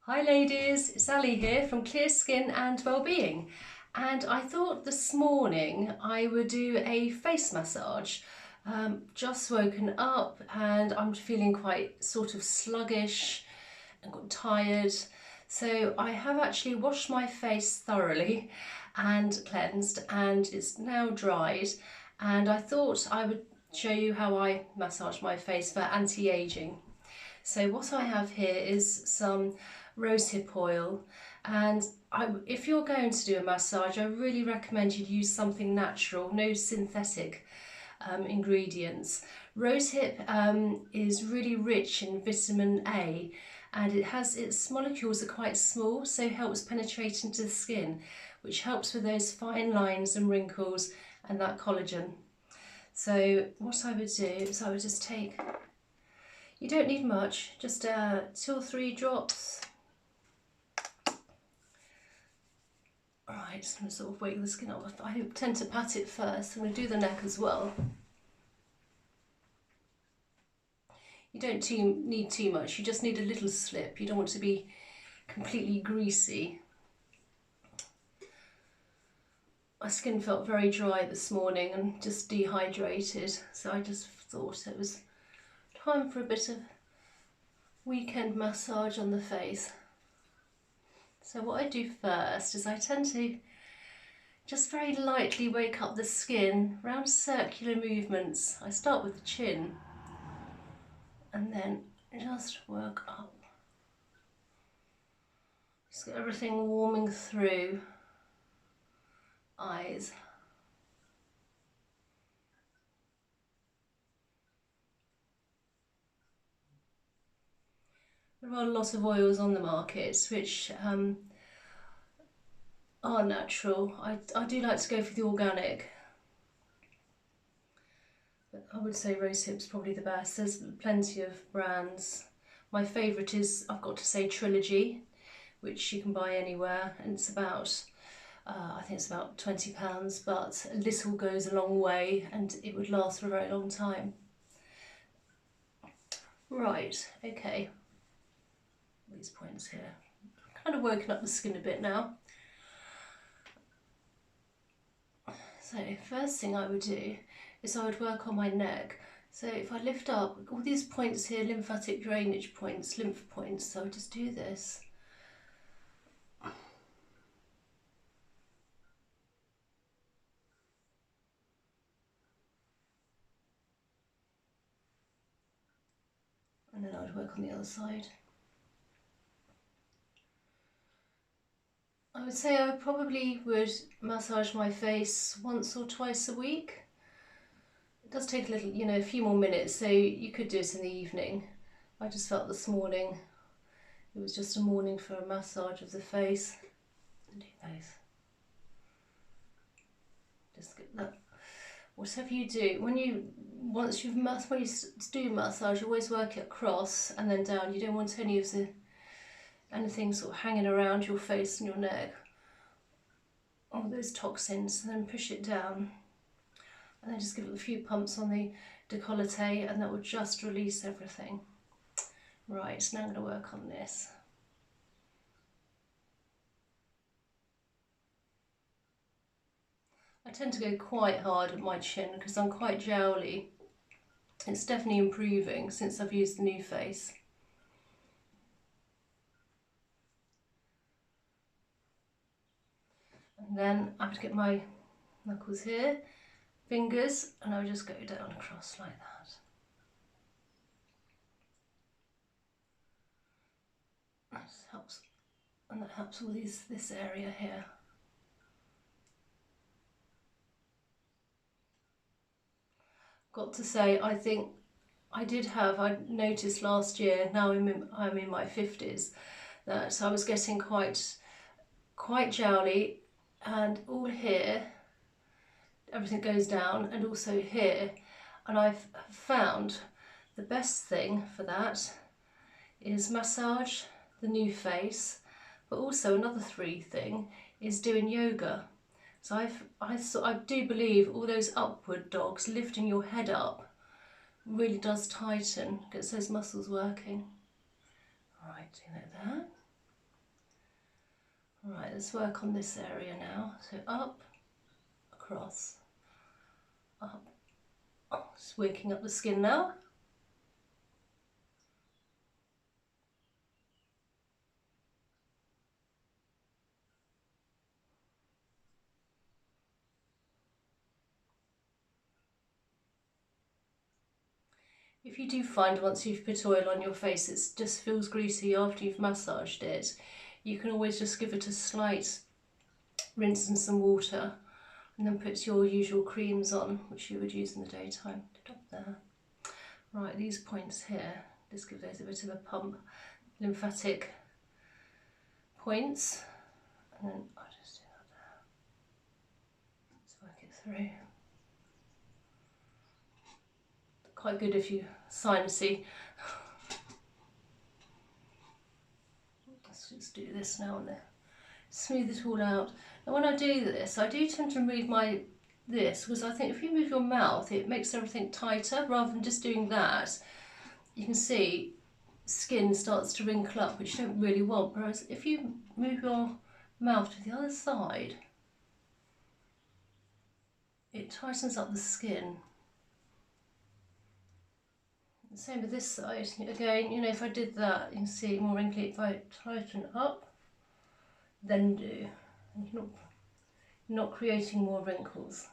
Hi ladies, it's Ali here from Clear Skin and Wellbeing, and I thought this morning I would do a face massage. Just woken up and I'm feeling quite sort of sluggish and got tired, so I have actually washed my face thoroughly and cleansed, and it's now dried, and I thought I would show you how I massage my face for anti-aging. So what I have here is some rosehip oil, and if you're going to do a massage, I really recommend you use something natural, no synthetic ingredients. Rosehip is really rich in vitamin A, and its molecules are quite small, so helps penetrate into the skin, which helps with those fine lines and wrinkles and that collagen. So what I would do is I would just take, you don't need much, just 2 or 3 drops. Alright, so I'm going to sort of wake the skin up. I tend to pat it first. I'm going to do the neck as well. You don't need too much, you just need a little slip. You don't want to be completely greasy. My skin felt very dry this morning and just dehydrated, so I just thought it was time for a bit of weekend massage on the face. So what I do first is I tend to just very lightly wake up the skin around circular movements. I start with the chin and then just work up. Just get everything warming through. Eyes. There are a lot of oils on the market which are natural. I do like to go for the organic, but I would say rosehip's probably the best. There's plenty of brands. My favourite is, I've got to say, Trilogy, which you can buy anywhere, and it's about I think it's about £20, but a little goes a long way and it would last for a very long time. Right, okay, these points here. Kind of woken up the skin a bit now. So first thing I would do is I would work on my neck. So if I lift up all these points here, lymphatic drainage points, lymph points, so I would just do this. And then I would work on the other side. I would say I probably would massage my face once or twice a week. It does take a little, a few more minutes, so you could do it in the evening. I just felt this morning it was just a morning for a massage of the face. Do those. Just get that. Whatever you do, when you do massage, you always work it across and then down. You don't want anything sort of hanging around your face and your neck, all those toxins, and then push it down, and then just give it a few pumps on the décolleté, and that will just release everything. Right, so now I'm going to work on this. I tend to go quite hard at my chin because I'm quite jowly. It's definitely improving since I've used the new face. And then I would get my knuckles here, fingers, and I would just go down across like that. That helps, and that helps all this area here. Got to say, I think I noticed last year, now I'm in my 50s, that I was getting quite jowly, and all here, everything goes down, and also here, and I've found the best thing for that is massage the new face, but also another thing is doing yoga. So I do believe all those upward dogs, lifting your head up, really does tighten, gets those muscles working. Right, do like that. Right, let's work on this area now. So up, across, up. Oh, just waking up the skin now. If you do find once you've put oil on your face it just feels greasy after you've massaged it, you can always just give it a slight rinse in some water and then put your usual creams on, which you would use in the daytime. Up there. Right, these points here, just give those a bit of a pump. Lymphatic points, and then I'll just do that there. Let's work it through. Quite good if you sinusy. Let's just do this now and then. Smooth it all out. And when I do this, I do tend to remove this because I think if you move your mouth, it makes everything tighter rather than just doing that. You can see skin starts to wrinkle up, which you don't really want. Whereas if you move your mouth to the other side, it tightens up the skin. The same with this side. Again, you know, if I did that, you can see more wrinkly. If I tighten up, then do. And you're not creating more wrinkles.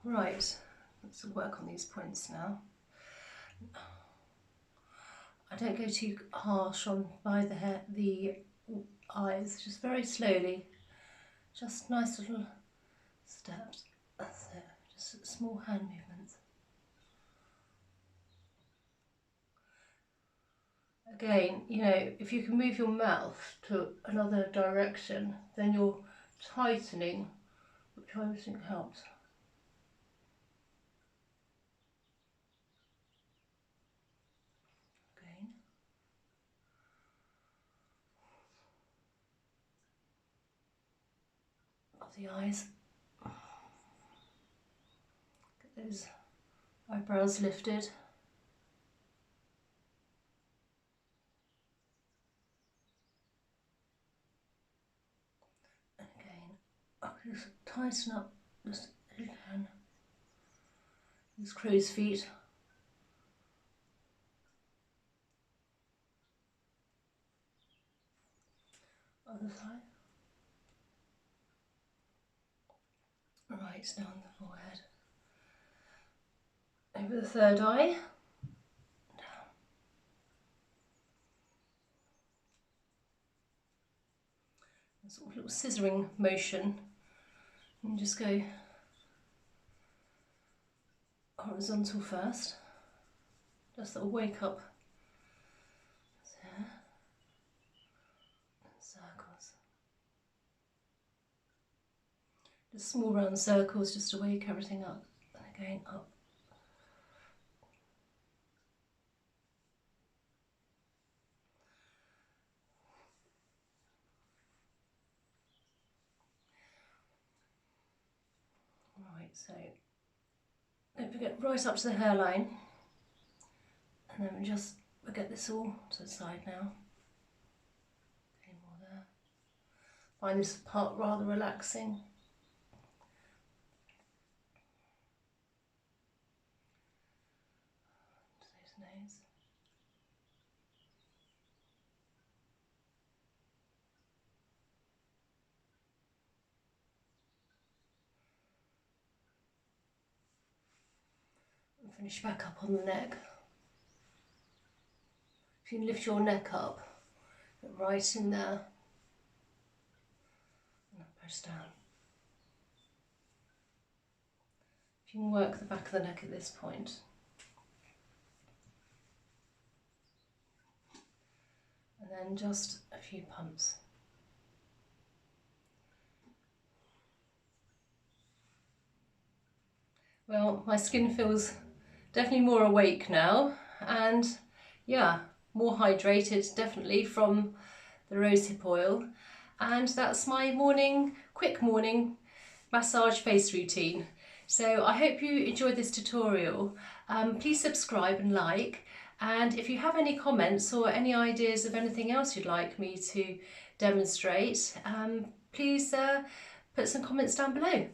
Right, let's work on these points now. I don't go too harsh on by the eyes, just very slowly, just nice little steps. That's it, just small hand movements. Again, you know, if you can move your mouth to another direction, then you're tightening, which I always think helps. Again. Of the eyes. Get those eyebrows lifted. And again, I'll just tighten up just as you can. These crow's feet. Other side. Right, down the forehead. Over the third eye. Down. Sort of little scissoring motion. And just go horizontal first. Just sort of wake up. There. Circles. Just small round circles just to wake everything up. And again up. Right, so don't forget right up to the hairline. And then we'll get this all to the side now. Okay, more there. Find this part rather relaxing. To those nose. And finish back up on the neck. If you can lift your neck up, get right in there, and press down. If you can work the back of the neck at this point. And then just a few pumps. Well, my skin feels definitely more awake now, and yeah, more hydrated definitely from the rosehip oil. And that's my quick morning massage face routine. So I hope you enjoyed this tutorial. Please subscribe and like, And if you have any comments or any ideas of anything else you'd like me to demonstrate, please put some comments down below.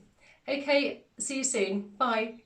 Okay, see you soon. Bye.